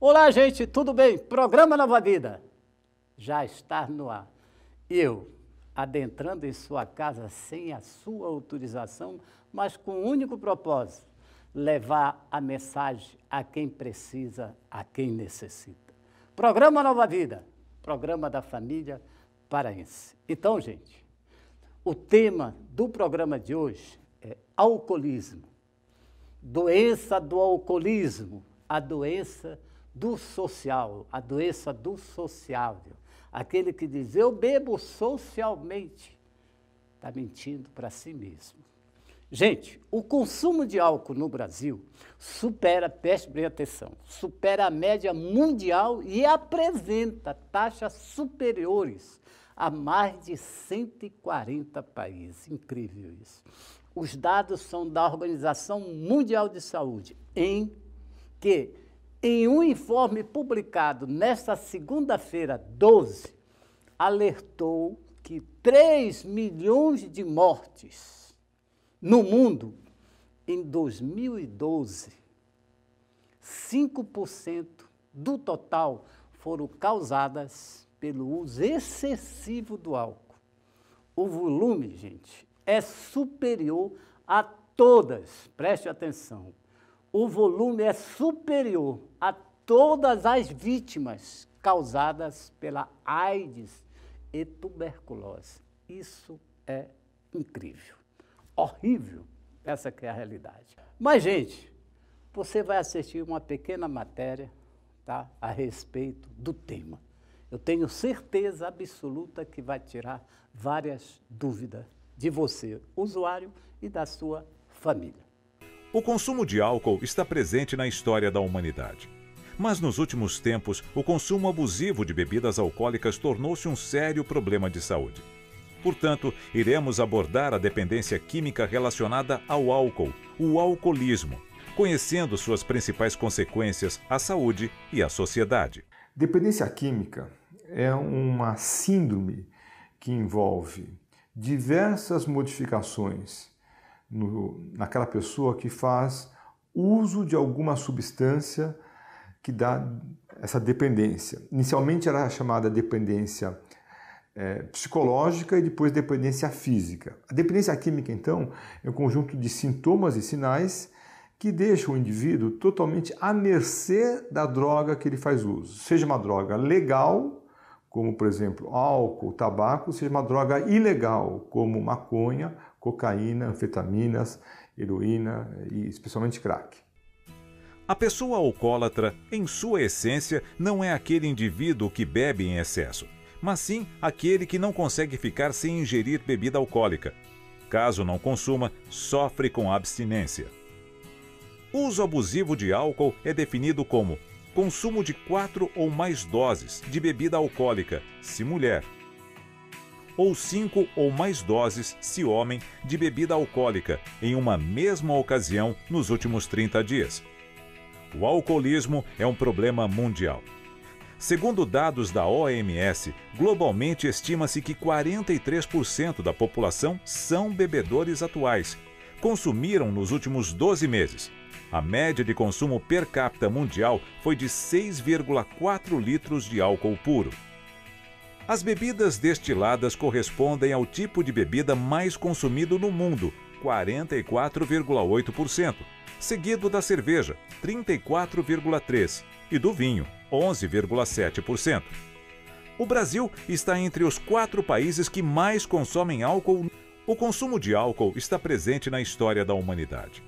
Olá, gente, tudo bem? Programa Nova Vida já está no ar. Eu, adentrando em sua casa sem a sua autorização, mas com um único propósito: levar a mensagem a quem precisa, a quem necessita. Programa Nova Vida, programa da família paraense. Então, gente, o tema do programa de hoje é alcoolismo. Doença do alcoolismo, a doença do social, a doença do sociável. Aquele que diz, eu bebo socialmente, está mentindo para si mesmo. Gente, o consumo de álcool no Brasil supera, preste bem atenção, supera a média mundial e apresenta taxas superiores a mais de 140 países. Incrível isso. Os dados são da Organização Mundial de Saúde, em um informe publicado nesta segunda-feira, 12, alertou que 3 milhões de mortes no mundo em 2012, 5% do total foram causadas pelo uso excessivo do álcool. O volume, gente, é superior a todas, preste atenção, o volume é superior a todas as vítimas causadas pela AIDS e tuberculose. Isso é incrível, horrível, essa que é a realidade. Mas, gente, você vai assistir uma pequena matéria, tá, a respeito do tema. Eu tenho certeza absoluta que vai tirar várias dúvidas de você, usuário, e da sua família. O consumo de álcool está presente na história da humanidade. Mas nos últimos tempos, o consumo abusivo de bebidas alcoólicas tornou-se um sério problema de saúde. Portanto, iremos abordar a dependência química relacionada ao álcool, o alcoolismo, conhecendo suas principais consequências à saúde e à sociedade. Dependência química é uma síndrome que envolve diversas modificações naquela pessoa que faz uso de alguma substância que dá essa dependência. Inicialmente era chamada dependência psicológica e depois dependência física. A dependência química, então, é um conjunto de sintomas e sinais que deixam o indivíduo totalmente à mercê da droga que ele faz uso. Seja uma droga legal, como, por exemplo, álcool, tabaco, seja uma droga ilegal, como maconha, cocaína, anfetaminas, heroína e especialmente crack. A pessoa alcoólatra, em sua essência, não é aquele indivíduo que bebe em excesso, mas sim aquele que não consegue ficar sem ingerir bebida alcoólica. Caso não consuma, sofre com abstinência. O uso abusivo de álcool é definido como consumo de 4 ou mais doses de bebida alcoólica, se mulher, ou 5 ou mais doses, se homem, de bebida alcoólica em uma mesma ocasião nos últimos 30 dias. O alcoolismo é um problema mundial. Segundo dados da OMS, globalmente estima-se que 43% da população são bebedores atuais. Consumiram nos últimos 12 meses. A média de consumo per capita mundial foi de 6,4 litros de álcool puro. As bebidas destiladas correspondem ao tipo de bebida mais consumido no mundo, 44,8%, seguido da cerveja, 34,3%, e do vinho, 11,7%. O Brasil está entre os 4 países que mais consomem álcool. O consumo de álcool está presente na história da humanidade.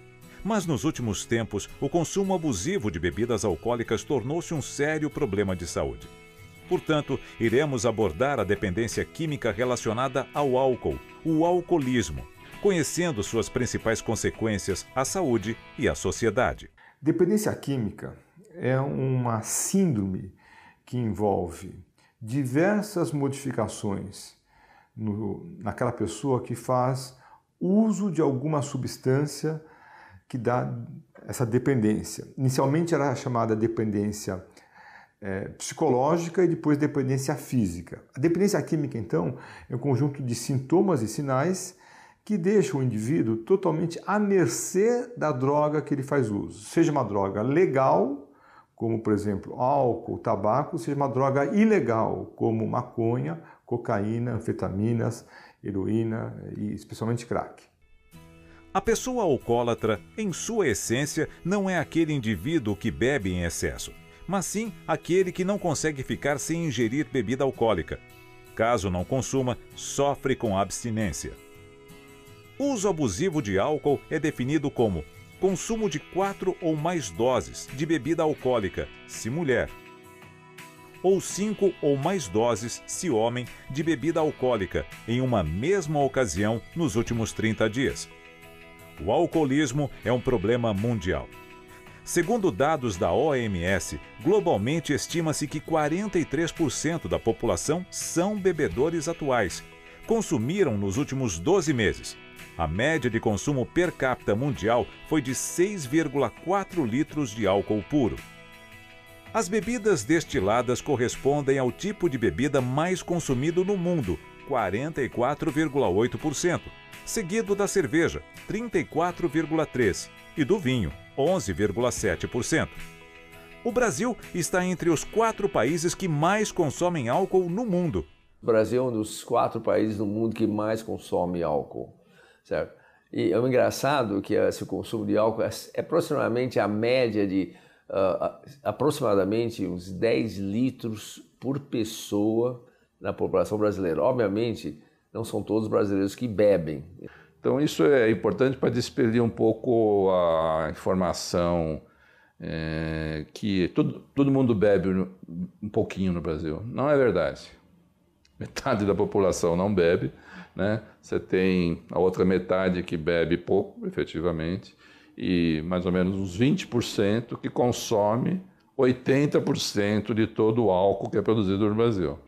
Mas nos últimos tempos, o consumo abusivo de bebidas alcoólicas tornou-se um sério problema de saúde. Portanto, iremos abordar a dependência química relacionada ao álcool, o alcoolismo, conhecendo suas principais consequências à saúde e à sociedade. Dependência química é uma síndrome que envolve diversas modificações naquela pessoa que faz uso de alguma substância que dá essa dependência. Inicialmente era chamada dependência psicológica e depois dependência física. A dependência química, então, é um conjunto de sintomas e sinais que deixam o indivíduo totalmente à mercê da droga que ele faz uso. Seja uma droga legal, como, por exemplo, álcool, tabaco, seja uma droga ilegal, como maconha, cocaína, anfetaminas, heroína e especialmente crack. A pessoa alcoólatra, em sua essência, não é aquele indivíduo que bebe em excesso, mas sim aquele que não consegue ficar sem ingerir bebida alcoólica. Caso não consuma, sofre com abstinência. Uso abusivo de álcool é definido como consumo de 4 ou mais doses de bebida alcoólica, se mulher, ou 5 ou mais doses, se homem, de bebida alcoólica em uma mesma ocasião nos últimos 30 dias. O alcoolismo é um problema mundial. Segundo dados da OMS, globalmente estima-se que 43% da população são bebedores atuais. Consumiram nos últimos 12 meses. A média de consumo per capita mundial foi de 6,4 litros de álcool puro. As bebidas destiladas correspondem ao tipo de bebida mais consumido no mundo, 44,8%, seguido da cerveja, 34,3%, e do vinho, 11,7%. O Brasil está entre os 4 países que mais consomem álcool no mundo. O Brasil é um dos 4 países do mundo que mais consome álcool, certo? E é engraçado que esse consumo de álcool é aproximadamente a média de aproximadamente uns 10 litros por pessoa na população brasileira. Obviamente, não são todos os brasileiros que bebem. Então isso é importante para despedir um pouco a informação que todo mundo bebe um pouquinho no Brasil. Não é verdade. Metade da população não bebe, né? Você tem a outra metade que bebe pouco, efetivamente, e mais ou menos uns 20% que consome 80% de todo o álcool que é produzido no Brasil.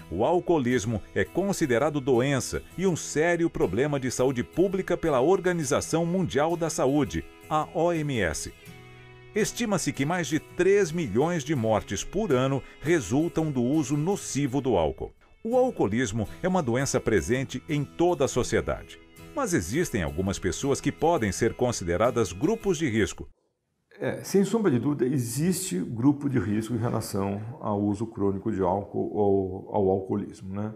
O alcoolismo é considerado doença e um sério problema de saúde pública pela Organização Mundial da Saúde, a OMS. Estima-se que mais de 3 milhões de mortes por ano resultam do uso nocivo do álcool. O alcoolismo é uma doença presente em toda a sociedade, mas existem algumas pessoas que podem ser consideradas grupos de risco. Sem sombra de dúvida, existe grupo de risco em relação ao uso crônico de álcool ou ao alcoolismo, né?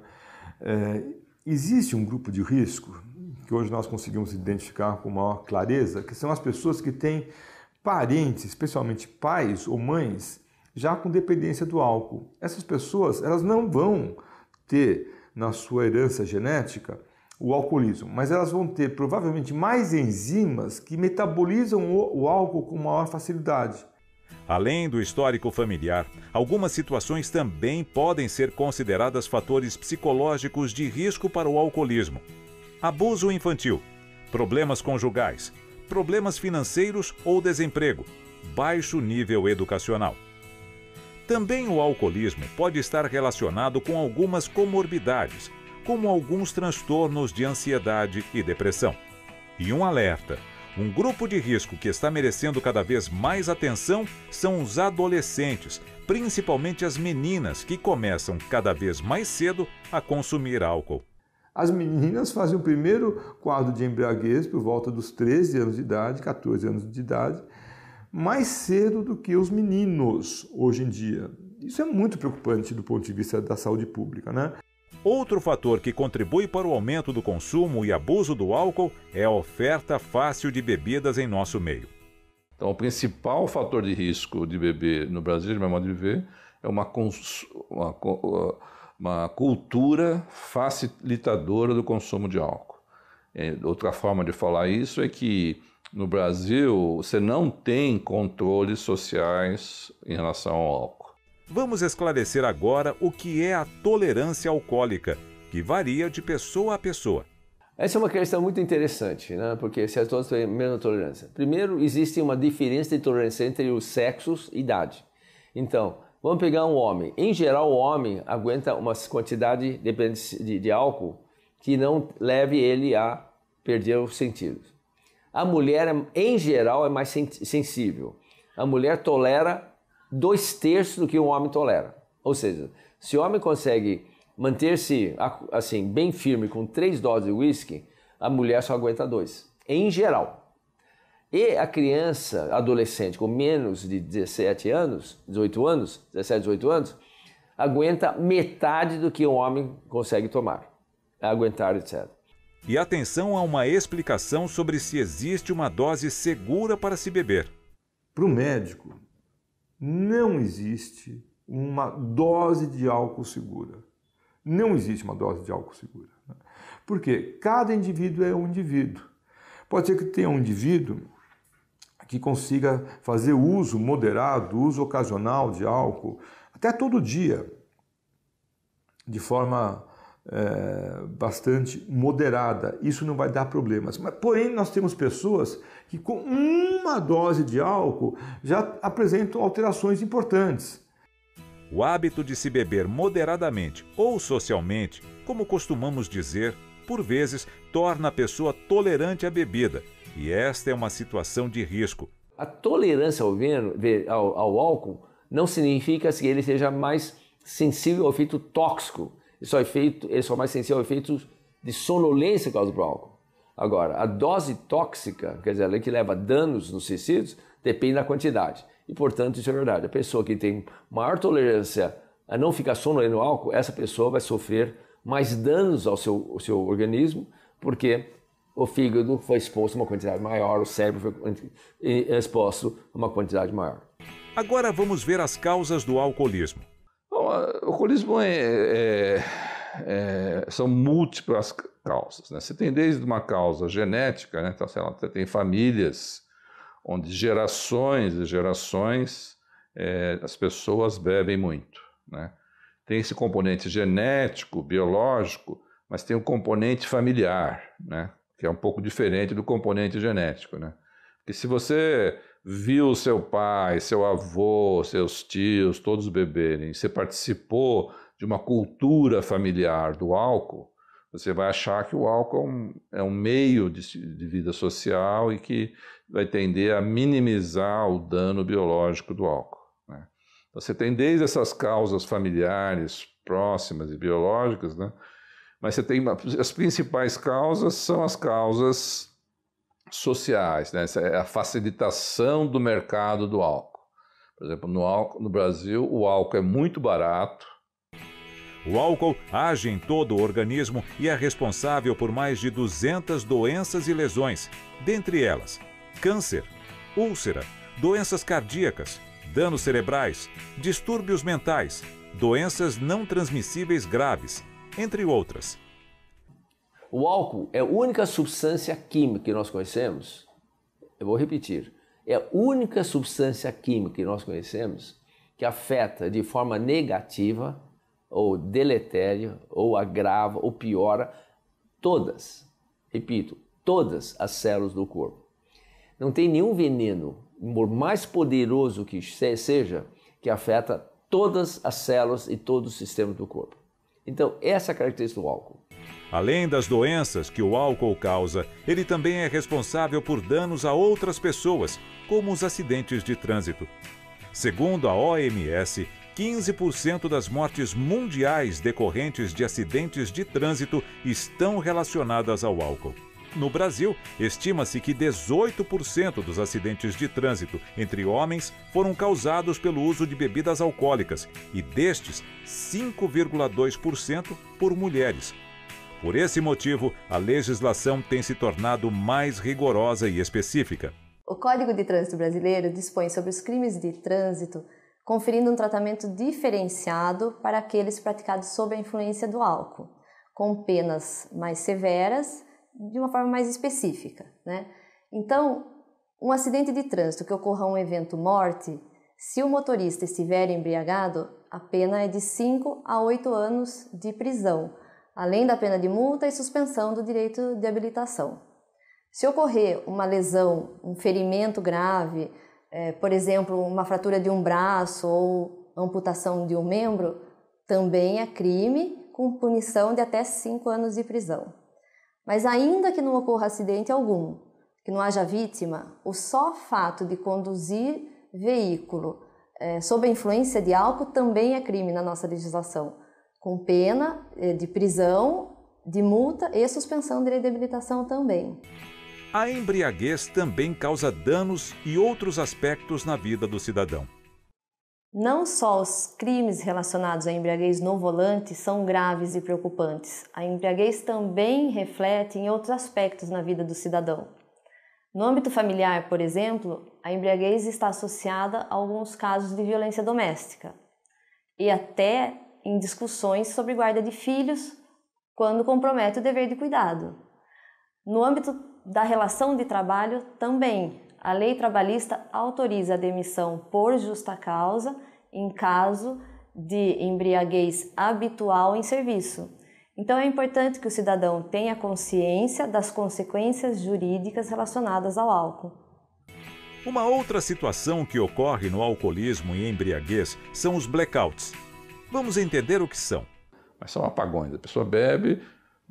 Existe um grupo de risco que hoje nós conseguimos identificar com maior clareza, que são as pessoas que têm parentes, especialmente pais ou mães, já com dependência do álcool. Essas pessoas, elas não vão ter na sua herança genética o alcoolismo, mas elas vão ter provavelmente mais enzimas que metabolizam o álcool com maior facilidade. Além do histórico familiar, algumas situações também podem ser consideradas fatores psicológicos de risco para o alcoolismo. Abuso infantil, problemas conjugais, problemas financeiros ou desemprego, baixo nível educacional. Também o alcoolismo pode estar relacionado com algumas comorbidades, como alguns transtornos de ansiedade e depressão. E um alerta: um grupo de risco que está merecendo cada vez mais atenção são os adolescentes, principalmente as meninas que começam cada vez mais cedo a consumir álcool. As meninas fazem o primeiro quadro de embriaguez por volta dos 13 anos de idade, 14 anos de idade, mais cedo do que os meninos hoje em dia. Isso é muito preocupante do ponto de vista da saúde pública, né? Outro fator que contribui para o aumento do consumo e abuso do álcool é a oferta fácil de bebidas em nosso meio. Então, o principal fator de risco de beber no Brasil, de meu modo de ver, é uma cultura facilitadora do consumo de álcool. Outra forma de falar isso é que no Brasil você não tem controles sociais em relação ao álcool. Vamos esclarecer agora o que é a tolerância alcoólica, que varia de pessoa a pessoa. Essa é uma questão muito interessante, né? Porque se todos têm a mesma tolerância. Primeiro, existe uma diferença de tolerância entre os sexos e idade. Então, vamos pegar um homem. Em geral, o homem aguenta uma quantidade de álcool que não leve ele a perder os sentidos. A mulher, em geral, é mais sensível. A mulher tolera 2/3 do que um homem tolera. Ou seja, se o homem consegue manter-se assim, bem firme com 3 doses de uísque, a mulher só aguenta 2, em geral. E a criança, adolescente com menos de 17 anos, 18 anos, 17, 18 anos, aguenta metade do que um homem consegue tomar, aguentar, etc. E atenção a uma explicação sobre se existe uma dose segura para se beber. Para o médico, não existe uma dose de álcool segura. Não existe uma dose de álcool segura. Porque cada indivíduo é um indivíduo. Pode ser que tenha um indivíduo que consiga fazer uso moderado, uso ocasional de álcool, até todo dia, de forma bastante moderada. Isso não vai dar problemas. Mas, porém, nós temos pessoas que com uma dose de álcool já apresentam alterações importantes. O hábito de se beber moderadamente ou socialmente, como costumamos dizer, por vezes torna a pessoa tolerante à bebida, e esta é uma situação de risco. A tolerância ao álcool não significa que ele seja mais sensível ao efeito tóxico. Ele é só mais sensível ao efeito de sonolência por causa do álcool. Agora, a dose tóxica, quer dizer, ela que leva danos nos tecidos, depende da quantidade. E, portanto, isso é verdade. A pessoa que tem maior tolerância a não ficar sonolento no álcool, essa pessoa vai sofrer mais danos ao seu organismo, porque o fígado foi exposto a uma quantidade maior, o cérebro foi exposto a uma quantidade maior. Agora vamos ver as causas do alcoolismo. Bom, o alcoolismo são múltiplas causas, né? Você tem desde uma causa genética, né? Então, sei lá, você tem famílias onde gerações e gerações as pessoas bebem muito, né? Tem esse componente genético, biológico, mas tem o componente familiar, né? Que é um pouco diferente do componente genético, né? Porque se você viu seu pai, seu avô, seus tios, todos beberem, você participou de uma cultura familiar do álcool, você vai achar que o álcool é um meio de vida social e que vai tender a minimizar o dano biológico do álcool, né? Então, você tem desde essas causas familiares próximas e biológicas, né? Mas você tem as principais causas são as causas sociais, né? Essa é a facilitação do mercado do álcool. Por exemplo, no Brasil, o álcool é muito barato. O álcool age em todo o organismo e é responsável por mais de 200 doenças e lesões, dentre elas câncer, úlcera, doenças cardíacas, danos cerebrais, distúrbios mentais, doenças não transmissíveis graves, entre outras. O álcool é a única substância química que nós conhecemos, eu vou repetir, é a única substância química que nós conhecemos que afeta de forma negativa ou deletéria, ou agrava, ou piora todas, repito, todas as células do corpo. Não tem nenhum veneno, por mais poderoso que seja, que afeta todas as células e todos os sistemas do corpo. Então, essa é a característica do álcool. Além das doenças que o álcool causa, ele também é responsável por danos a outras pessoas, como os acidentes de trânsito. Segundo a OMS, 15% das mortes mundiais decorrentes de acidentes de trânsito estão relacionadas ao álcool. No Brasil, estima-se que 18% dos acidentes de trânsito entre homens foram causados pelo uso de bebidas alcoólicas e destes, 5,2% por mulheres. Por esse motivo, a legislação tem se tornado mais rigorosa e específica. O Código de Trânsito Brasileiro dispõe sobre os crimes de trânsito, conferindo um tratamento diferenciado para aqueles praticados sob a influência do álcool, com penas mais severas, de uma forma mais específica, né? Então, um acidente de trânsito que ocorra um evento morte, se o motorista estiver embriagado, a pena é de 5 a 8 anos de prisão, além da pena de multa e suspensão do direito de habilitação. Se ocorrer uma lesão, um ferimento grave, por exemplo, uma fratura de um braço ou amputação de um membro, também é crime com punição de até 5 anos de prisão. Mas ainda que não ocorra acidente algum, que não haja vítima, o só fato de conduzir veículo sob a influência de álcool também é crime na nossa legislação, com pena de prisão, de multa e suspensão de habilitação também. A embriaguez também causa danos e outros aspectos na vida do cidadão. Não só os crimes relacionados à embriaguez no volante são graves e preocupantes, a embriaguez também reflete em outros aspectos na vida do cidadão. No âmbito familiar, por exemplo, a embriaguez está associada a alguns casos de violência doméstica e até em discussões sobre guarda de filhos, quando compromete o dever de cuidado. No âmbito da relação de trabalho, também, a lei trabalhista autoriza a demissão por justa causa em caso de embriaguez habitual em serviço. Então é importante que o cidadão tenha consciência das consequências jurídicas relacionadas ao álcool. Uma outra situação que ocorre no alcoolismo e embriaguez são os blackouts. Vamos entender o que são. Mas são apagões. A pessoa bebe,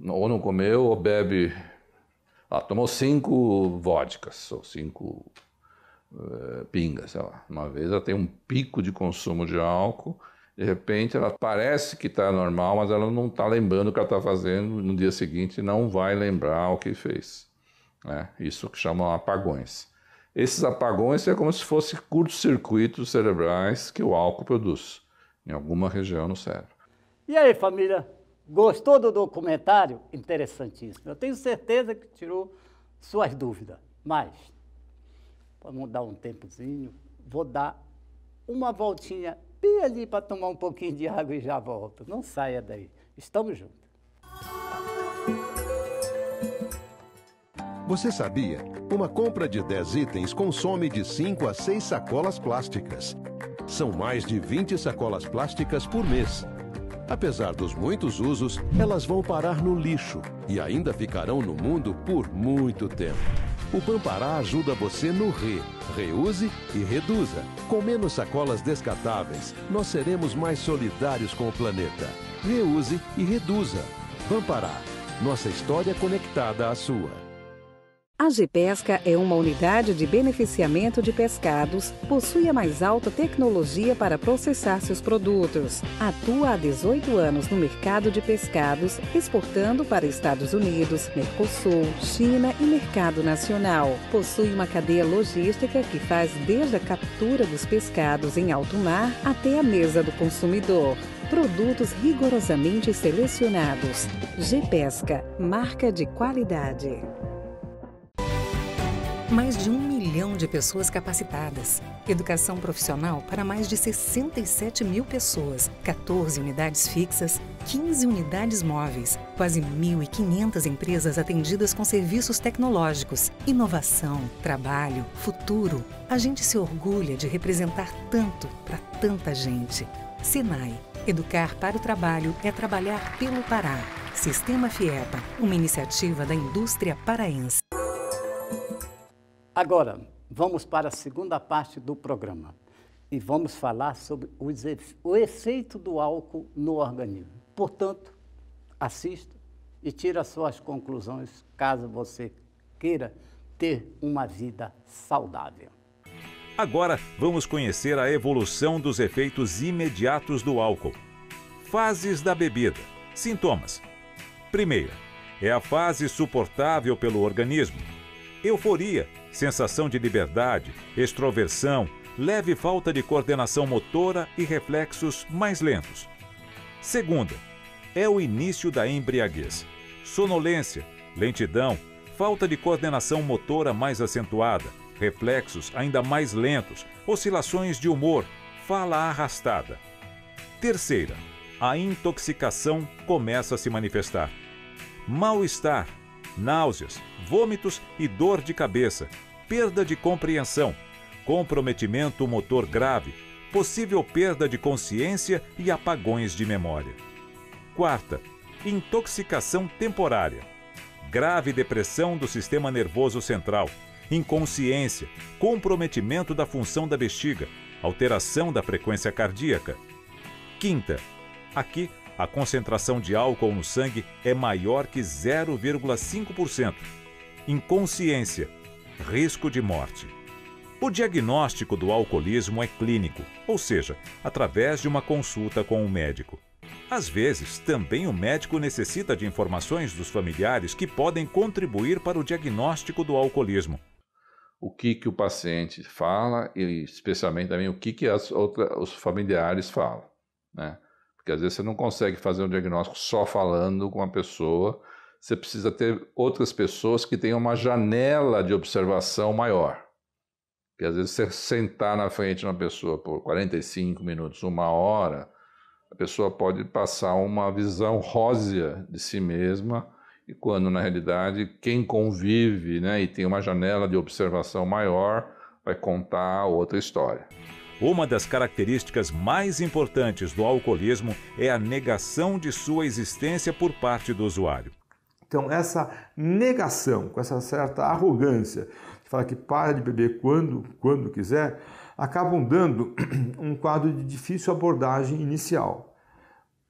ou não comeu, ou bebe... tomou 5 vodkas, ou 5 pingas, sei lá. Uma vez ela tem um pico de consumo de álcool, de repente ela parece que está normal, mas ela não está lembrando o que ela está fazendo, no dia seguinte não vai lembrar o que fez. Isso que chamam apagões. Esses apagões é como se fossem curtos-circuitos cerebrais que o álcool produz, em alguma região no cérebro. E aí, família? Gostou do documentário? Interessantíssimo. Eu tenho certeza que tirou suas dúvidas. Mas, vamos dar um tempozinho, vou dar uma voltinha bem ali para tomar um pouquinho de água e já volto. Não saia daí. Estamos juntos. Você sabia? Uma compra de 10 itens consome de 5 a 6 sacolas plásticas. São mais de 20 sacolas plásticas por mês. Apesar dos muitos usos, elas vão parar no lixo e ainda ficarão no mundo por muito tempo. O Pampará ajuda você no reuse e reduza. Com menos sacolas descartáveis, nós seremos mais solidários com o planeta. Reuse e reduza. Pampará, nossa história conectada à sua. A GPesca é uma unidade de beneficiamento de pescados, possui a mais alta tecnologia para processar seus produtos. Atua há 18 anos no mercado de pescados, exportando para Estados Unidos, Mercosul, China e mercado nacional. Possui uma cadeia logística que faz desde a captura dos pescados em alto mar até a mesa do consumidor. Produtos rigorosamente selecionados. GPesca, marca de qualidade. Mais de 1 milhão de pessoas capacitadas. Educação profissional para mais de 67 mil pessoas. 14 unidades fixas, 15 unidades móveis. Quase 1.500 empresas atendidas com serviços tecnológicos. Inovação, trabalho, futuro. A gente se orgulha de representar tanto para tanta gente. Senai. Educar para o trabalho é trabalhar pelo Pará. Sistema FIEPA, uma iniciativa da indústria paraense. Agora, vamos para a segunda parte do programa e vamos falar sobre o efeito do álcool no organismo. Portanto, assista e tire as suas conclusões caso você queira ter uma vida saudável. Agora, vamos conhecer a evolução dos efeitos imediatos do álcool. Fases da bebida. Sintomas. Primeira, é a fase suportável pelo organismo. Euforia, sensação de liberdade, extroversão, leve falta de coordenação motora e reflexos mais lentos. Segunda, é o início da embriaguez. Sonolência, lentidão, falta de coordenação motora mais acentuada, reflexos ainda mais lentos, oscilações de humor, fala arrastada. Terceira, a intoxicação começa a se manifestar. Mal-estar, náuseas, vômitos e dor de cabeça, perda de compreensão, comprometimento motor grave, possível perda de consciência e apagões de memória. Quarta, intoxicação temporária, grave depressão do sistema nervoso central, inconsciência, comprometimento da função da bexiga, alteração da frequência cardíaca. Quinta, aqui a concentração de álcool no sangue é maior que 0,5%. Inconsciência, risco de morte. O diagnóstico do alcoolismo é clínico, ou seja, através de uma consulta com o médico. Às vezes, também o médico necessita de informações dos familiares que podem contribuir para o diagnóstico do alcoolismo. O que o paciente fala e especialmente também o que os familiares falam, né? Porque às vezes você não consegue fazer um diagnóstico só falando com a pessoa, você precisa ter outras pessoas que tenham uma janela de observação maior. Porque às vezes você sentar na frente de uma pessoa por 45 minutos, 1 hora, a pessoa pode passar uma visão rósea de si mesma, e quando na realidade quem convive, né, e tem uma janela de observação maior vai contar outra história. Uma das características mais importantes do alcoolismo é a negação de sua existência por parte do usuário. Então essa negação, com essa certa arrogância, que fala que para de beber quando quiser, acabam dando um quadro de difícil abordagem inicial.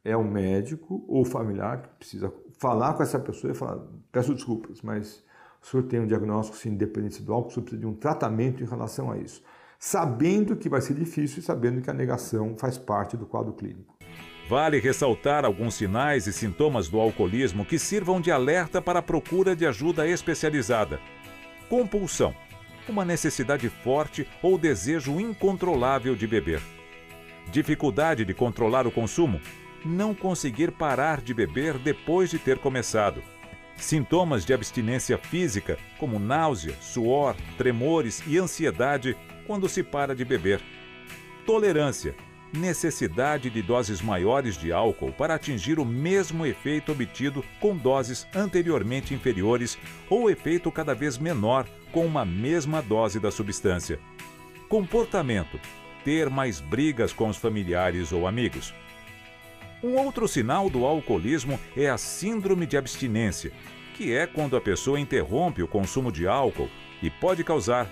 É o médico ou o familiar que precisa falar com essa pessoa e falar: peço desculpas, mas o senhor tem um diagnóstico de dependência do álcool, o senhor precisa de um tratamento em relação a isso. Sabendo que vai ser difícil e sabendo que a negação faz parte do quadro clínico. Vale ressaltar alguns sinais e sintomas do alcoolismo que sirvam de alerta para a procura de ajuda especializada. Compulsão, uma necessidade forte ou desejo incontrolável de beber. Dificuldade de controlar o consumo, não conseguir parar de beber depois de ter começado. Sintomas de abstinência física, como náusea, suor, tremores e ansiedade quando se para de beber. Tolerância, necessidade de doses maiores de álcool para atingir o mesmo efeito obtido com doses anteriormente inferiores ou efeito cada vez menor com uma mesma dose da substância. Comportamento, ter mais brigas com os familiares ou amigos. Um outro sinal do alcoolismo é a síndrome de abstinência, que é quando a pessoa interrompe o consumo de álcool e pode causar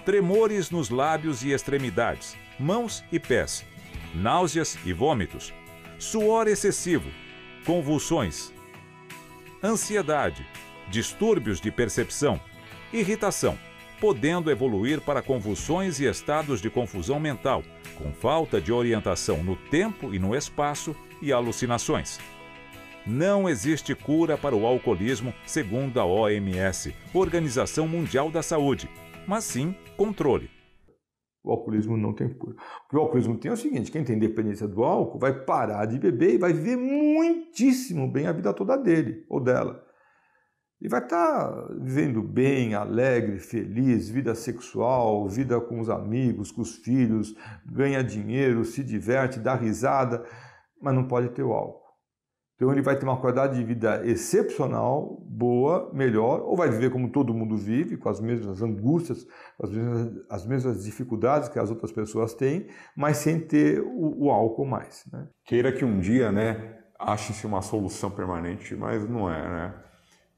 tremores nos lábios e extremidades, mãos e pés, náuseas e vômitos, suor excessivo, convulsões, ansiedade, distúrbios de percepção, irritação, podendo evoluir para convulsões e estados de confusão mental, com falta de orientação no tempo e no espaço e alucinações. Não existe cura para o alcoolismo, segundo a OMS, Organização Mundial da Saúde, mas sim controle. O alcoolismo não tem cura. O que o alcoolismo tem é o seguinte: quem tem dependência do álcool vai parar de beber e vai viver muitíssimo bem a vida toda dele ou dela. E vai estar vivendo bem, alegre, feliz, vida sexual, vida com os amigos, com os filhos, ganha dinheiro, se diverte, dá risada, mas não pode ter o álcool. Então ele vai ter uma qualidade de vida excepcional, boa, melhor, ou vai viver como todo mundo vive, com as mesmas angústias, as mesmas dificuldades que as outras pessoas têm, mas sem ter o álcool mais, né? Queira que um dia, né, ache-se uma solução permanente, mas não é, né?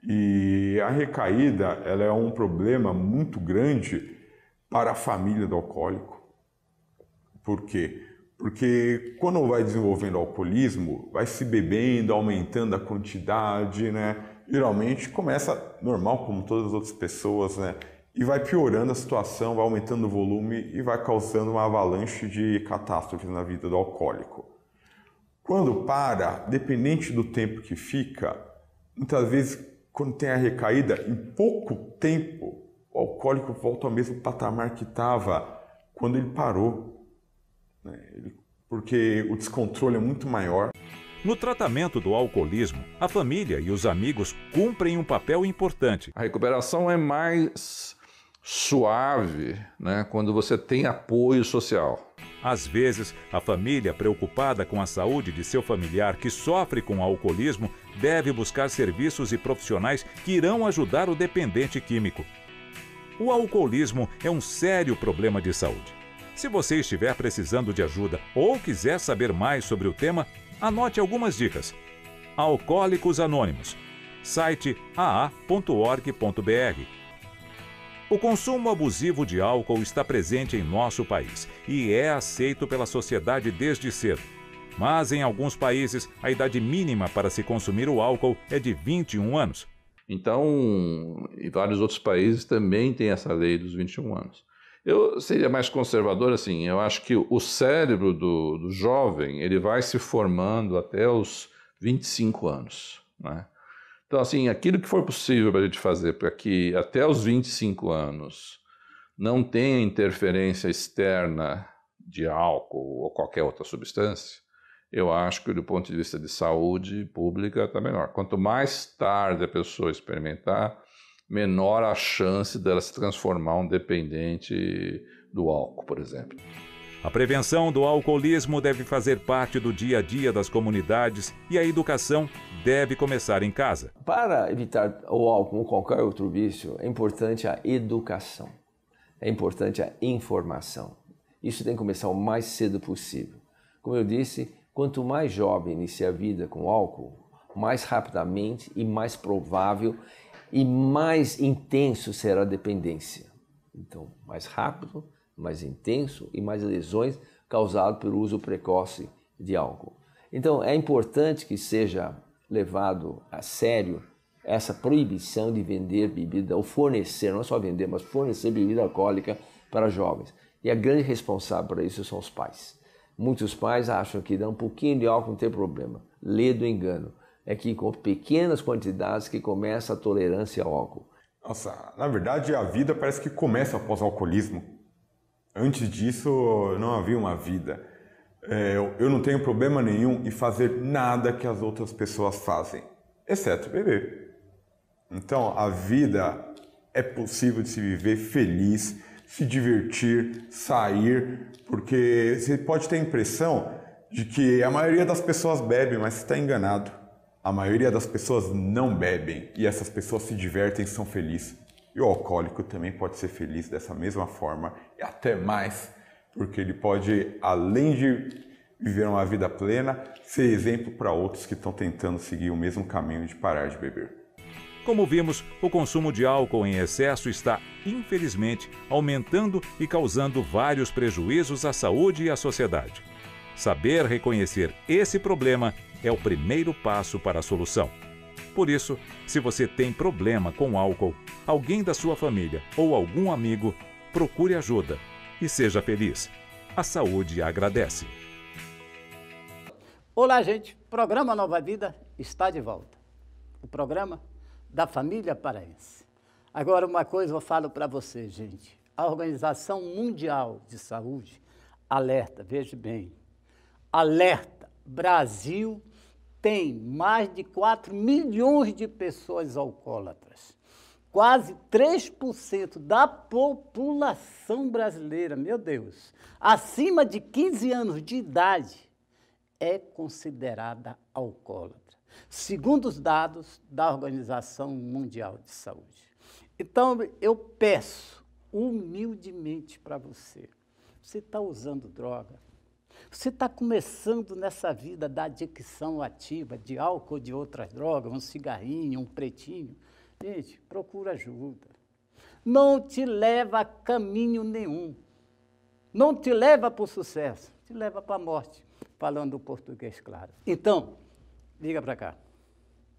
E a recaída, ela é um problema muito grande para a família do alcoólico. Por quê? Porque quando vai desenvolvendo alcoolismo, vai se bebendo, aumentando a quantidade, né? Geralmente começa normal, como todas as outras pessoas, né? E vai piorando a situação, vai aumentando o volume e vai causando uma avalanche de catástrofes na vida do alcoólico. Quando para, dependente do tempo que fica, muitas vezes, quando tem a recaída, em pouco tempo, o alcoólico volta ao mesmo patamar que estava quando ele parou. Porque o descontrole é muito maior. No tratamento do alcoolismo, a família e os amigos cumprem um papel importante. A recuperação é mais suave, né, quando você tem apoio social. Às vezes, a família, preocupada com a saúde de seu familiar que sofre com alcoolismo, deve buscar serviços e profissionais que irão ajudar o dependente químico. O alcoolismo é um sério problema de saúde. Se você estiver precisando de ajuda ou quiser saber mais sobre o tema, anote algumas dicas. Alcoólicos Anônimos, site aa.org.br. O consumo abusivo de álcool está presente em nosso país e é aceito pela sociedade desde cedo. Mas em alguns países, a idade mínima para se consumir o álcool é de 21 anos. Então, em vários outros países também tem essa lei dos 21 anos. Eu seria mais conservador assim, eu acho que o cérebro do jovem, ele vai se formando até os 25 anos, né? Então, assim, aquilo que for possível para a gente fazer para que até os 25 anos não tenha interferência externa de álcool ou qualquer outra substância, eu acho que do ponto de vista de saúde pública está melhor. Quanto mais tarde a pessoa experimentar, menor a chance dela se transformar um dependente do álcool, por exemplo. A prevenção do alcoolismo deve fazer parte do dia a dia das comunidades e a educação deve começar em casa. Para evitar o álcool ou qualquer outro vício, é importante a educação, é importante a informação. Isso tem que começar o mais cedo possível. Como eu disse, quanto mais jovem inicia a vida com álcool, mais rapidamente e mais provável e mais intenso será a dependência. Então, mais rápido, mais intenso e mais lesões causadas pelo uso precoce de álcool. Então, é importante que seja levado a sério essa proibição de vender bebida, ou fornecer, não só vender, mas fornecer bebida alcoólica para jovens. E a grande responsável por isso são os pais. Muitos pais acham que dar um pouquinho de álcool não tem problema. Lê do engano. É que com pequenas quantidades que começa a tolerância ao álcool. Nossa, na verdade a vida parece que começa após o alcoolismo. Antes disso não havia uma vida. Eu não tenho problema nenhum em fazer nada que as outras pessoas fazem, exceto beber. Então a vida é possível de se viver feliz, se divertir, sair, porque você pode ter a impressão de que a maioria das pessoas bebe, mas você está enganado. A maioria das pessoas não bebem e essas pessoas se divertem e são felizes. E o alcoólico também pode ser feliz dessa mesma forma e até mais, porque ele pode, além de viver uma vida plena, ser exemplo para outros que estão tentando seguir o mesmo caminho de parar de beber. Como vimos, o consumo de álcool em excesso está, infelizmente, aumentando e causando vários prejuízos à saúde e à sociedade. Saber reconhecer esse problema é o primeiro passo para a solução. Por isso, se você tem problema com álcool, alguém da sua família ou algum amigo, procure ajuda e seja feliz. A saúde agradece. Olá, gente. O programa Nova Vida está de volta. O programa da família paraense. Agora, uma coisa eu falo para você, gente. A Organização Mundial de Saúde alerta, veja bem, alerta, Brasil tem mais de 4 milhões de pessoas alcoólatras. Quase 3% da população brasileira, meu Deus, acima de 15 anos de idade, é considerada alcoólatra, segundo os dados da Organização Mundial de Saúde. Então, eu peço humildemente para você, você está usando droga? Você está começando nessa vida da adicção ativa, de álcool ou de outras drogas, um cigarrinho, um pretinho. Gente, procura ajuda. Não te leva a caminho nenhum. Não te leva para o sucesso, te leva para a morte, falando o português claro. Então, liga para cá.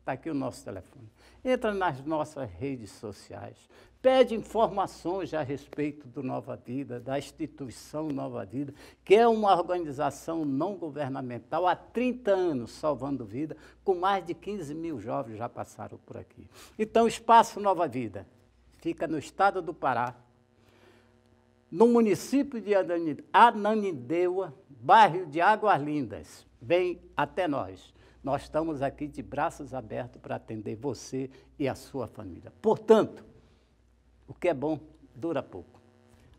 Está aqui o nosso telefone. Entra nas nossas redes sociais. Pede informações a respeito do Nova Vida, da instituição Nova Vida, que é uma organização não governamental há 30 anos salvando vida, com mais de 15 mil jovens já passaram por aqui. Então, Espaço Nova Vida fica no estado do Pará, no município de Ananindeua, bairro de Águas Lindas. Vem até nós. Nós estamos aqui de braços abertos para atender você e a sua família. Portanto, o que é bom dura pouco.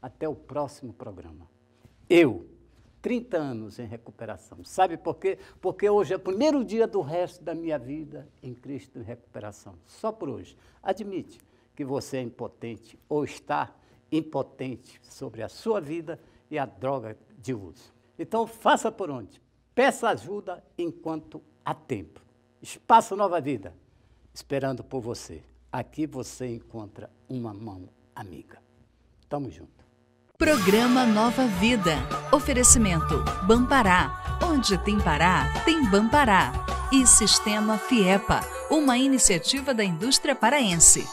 Até o próximo programa. Eu, 30 anos em recuperação. Sabe por quê? Porque hoje é o primeiro dia do resto da minha vida em Cristo em recuperação. Só por hoje. Admite que você é impotente ou está impotente sobre a sua vida e a droga de uso. Então, faça por onde? Peça ajuda enquanto há tempo. Espaço Nova Vida, esperando por você. Aqui você encontra uma mão amiga. Tamo junto. Programa Nova Vida. Oferecimento Bampará. Onde tem Pará, tem Bampará. E Sistema FIEPA, uma iniciativa da indústria paraense.